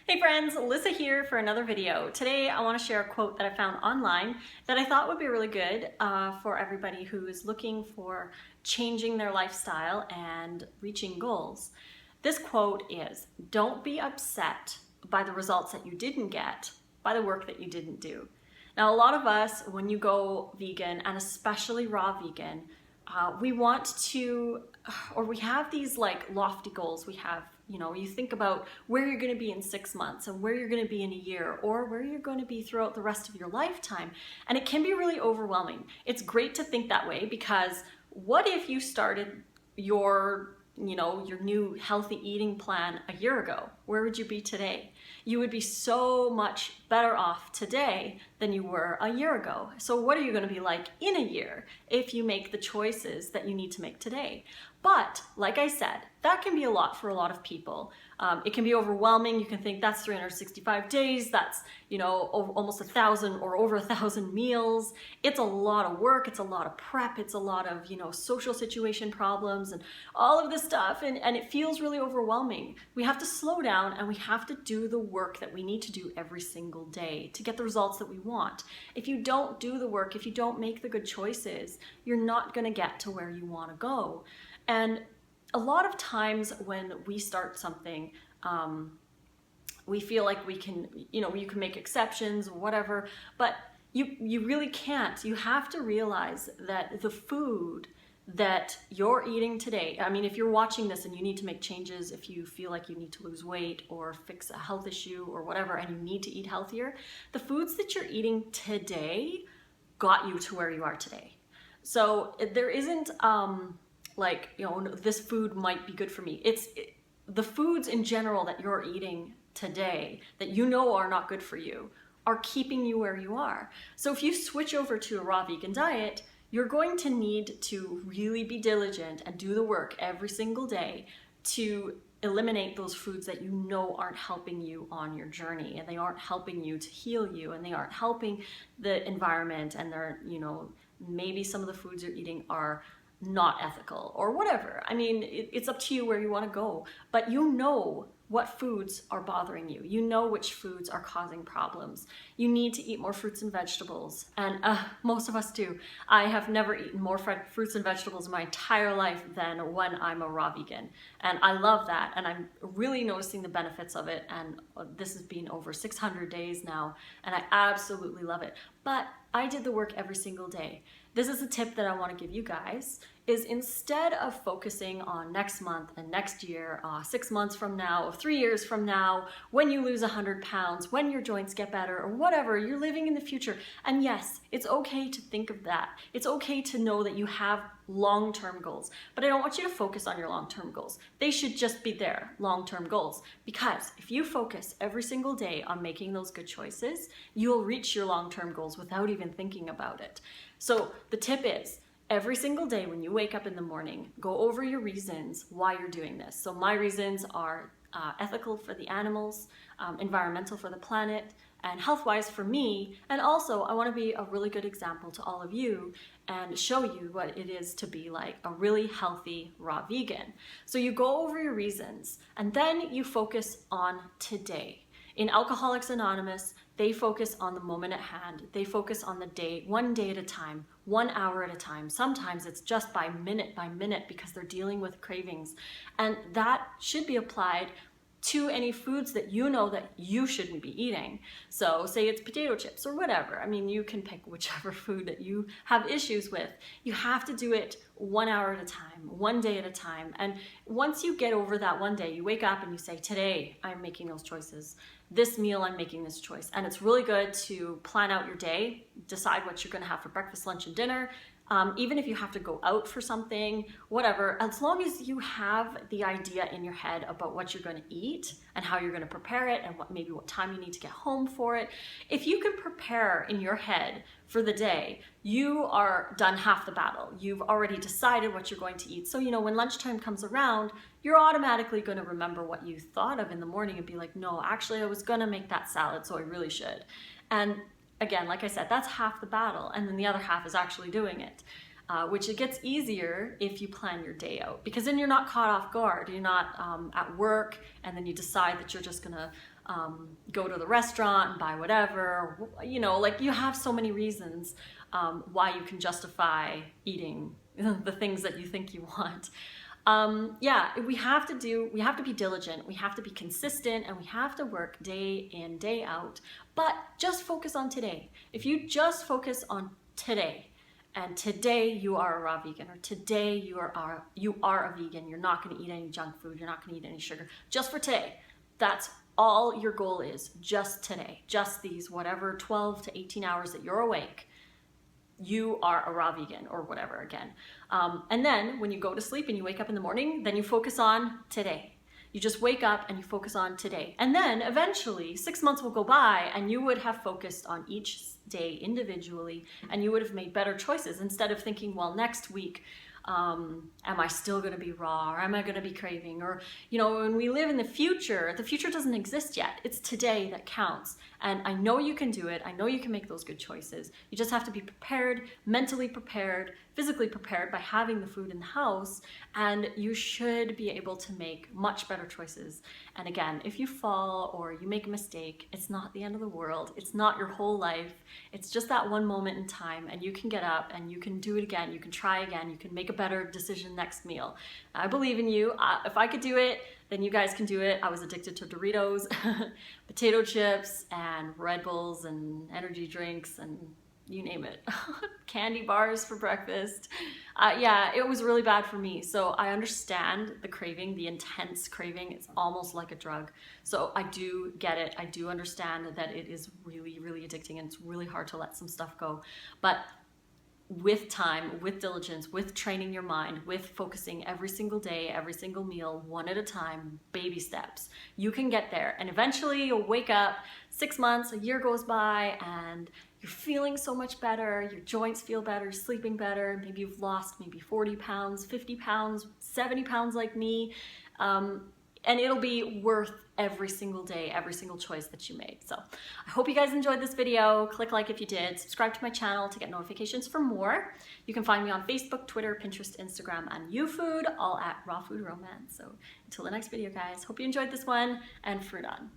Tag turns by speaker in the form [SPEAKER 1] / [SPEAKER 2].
[SPEAKER 1] Hey friends, Lissa here for another video. Today I want to share a quote that I found online that I thought would be really good for everybody who is looking for changing their lifestyle and reaching goals. This quote is, "Don't be upset by the results that you didn't get, by the work that you didn't do." Now, a lot of us, when you go vegan, and especially raw vegan, we want to, or we have these like lofty goals. We have, you think about where you're going to be in 6 months and where you're going to be in a year or where you're going to be throughout the rest of your lifetime. And it can be really overwhelming. It's great to think that way, because what if you started your new healthy eating plan a year ago? Where would you be today? You would be so much better off today than you were a year ago. So what are you going to be like in a year if you make the choices that you need to make today? But like I said, that can be a lot for a lot of people. It can be overwhelming. You can think that's 365 days. That's, almost 1,000 or over 1,000 meals. It's a lot of work. It's a lot of prep. It's a lot of, social situation problems and all of this stuff. And it feels really overwhelming. We have to slow down and we have to do the work that we need to do every single day to get the results that we want. If you don't do the work, if you don't make the good choices, you're not going to get to where you want to go. And a lot of times when we start something, we feel like we can, you can make exceptions or whatever, but you really can't. You have to realize that the food that you're eating today, I mean, if you're watching this and you need to make changes, if you feel like you need to lose weight or fix a health issue or whatever, and you need to eat healthier, the foods that you're eating today got you to where you are today. So there isn't, this food might be good for me. The foods in general that you're eating today that are not good for you are keeping you where you are. So if you switch over to a raw vegan diet, you're going to need to really be diligent and do the work every single day to eliminate those foods that aren't helping you on your journey, and they aren't helping you to heal you, and they aren't helping the environment, and they're, maybe some of the foods you're eating are not ethical or whatever. I mean, it's up to you where you want to go, but what foods are bothering you. You know which foods are causing problems. You need to eat more fruits and vegetables, and most of us do. I have never eaten more fruits and vegetables in my entire life than when I'm a raw vegan, and I love that, and I'm really noticing the benefits of it, and this has been over 600 days now, and I absolutely love it. But I did the work every single day. This is a tip that I want to give you guys, is instead of focusing on next month and next year, 6 months from now, or 3 years from now, when you lose 100 pounds, when your joints get better, or whatever, you're living in the future. And yes, it's okay to think of that. It's okay to know that you have long-term goals, but I don't want you to focus on your long-term goals. They should just be there, long-term goals, because if you focus every single day on making those good choices, you'll reach your long-term goals without even thinking about it. So the tip is, every single day when you wake up in the morning, go over your reasons why you're doing this. So my reasons are ethical for the animals, environmental for the planet, and health-wise for me. And also, I want to be a really good example to all of you and show you what it is to be like a really healthy raw vegan. So you go over your reasons, and then you focus on today. In Alcoholics Anonymous, they focus on the moment at hand. They focus on the day, one day at a time, 1 hour at a time. Sometimes it's just by minute because they're dealing with cravings. And that should be applied to any foods that that you shouldn't be eating. So say it's potato chips or whatever. I mean, you can pick whichever food that you have issues with. You have to do it 1 hour at a time, one day at a time. And once you get over that one day, you wake up and you say, today I'm making those choices. This meal, I'm making this choice. And it's really good to plan out your day, decide what you're gonna have for breakfast, lunch, and dinner. Even if you have to go out for something, whatever, as long as you have the idea in your head about what you're going to eat and how you're going to prepare it and maybe what time you need to get home for it. If you can prepare in your head for the day, you are done half the battle. You've already decided what you're going to eat. So, when lunchtime comes around, you're automatically going to remember what you thought of in the morning and be like, no, actually, I was going to make that salad, so I really should. And again, like I said, that's half the battle, and then the other half is actually doing it. which it gets easier if you plan your day out, because then you're not caught off guard. You're not at work and then you decide that you're just gonna go to the restaurant and buy whatever, you know, like you have so many reasons why you can justify eating the things that you think you want. Yeah, we have to be diligent, we have to be consistent, and we have to work day in, day out, but just focus on today. If you just focus on today, and today you are a raw vegan, or today you are a vegan, you're not going to eat any junk food, you're not going to eat any sugar, just for today. That's all your goal is, just today, just these whatever 12 to 18 hours that you're awake. You are a raw vegan or whatever again. And then when you go to sleep and you wake up in the morning, then you focus on today. You just wake up and you focus on today. And then eventually 6 months will go by and you would have focused on each day individually, and you would have made better choices instead of thinking, well, next week, am I still going to be raw, or am I going to be craving? Or, you know, when we live in the future doesn't exist yet. It's today that counts. And I know you can do it. I know you can make those good choices. You just have to be prepared, mentally prepared, physically prepared by having the food in the house, and you should be able to make much better choices. And again, if you fall or you make a mistake, it's not the end of the world. It's not your whole life. It's just that one moment in time, and you can get up and you can do it again. You can try again. You can make a better decision next meal. I believe in you. If I could do it, then you guys can do it. I was addicted to Doritos, potato chips, and Red Bulls, and energy drinks, and you name it. Candy bars for breakfast. Yeah, it was really bad for me. So I understand the craving, the intense craving. It's almost like a drug. So I do get it. I do understand that it is really, really addicting, and it's really hard to let some stuff go. But with time, with diligence, with training your mind, with focusing every single day, every single meal, one at a time, baby steps, you can get there. And eventually you'll wake up, 6 months, a year goes by, and you're feeling so much better, your joints feel better, sleeping better, maybe you've lost maybe 40 pounds, 50 pounds, 70 pounds like me, and it'll be worth every single day, every single choice that you make. So I hope you guys enjoyed this video. Click like if you did, subscribe to my channel to get notifications for more. You can find me on Facebook, Twitter, Pinterest, Instagram, and YouFood, all at Raw Food Romance. So until the next video, guys, hope you enjoyed this one, and fruit on.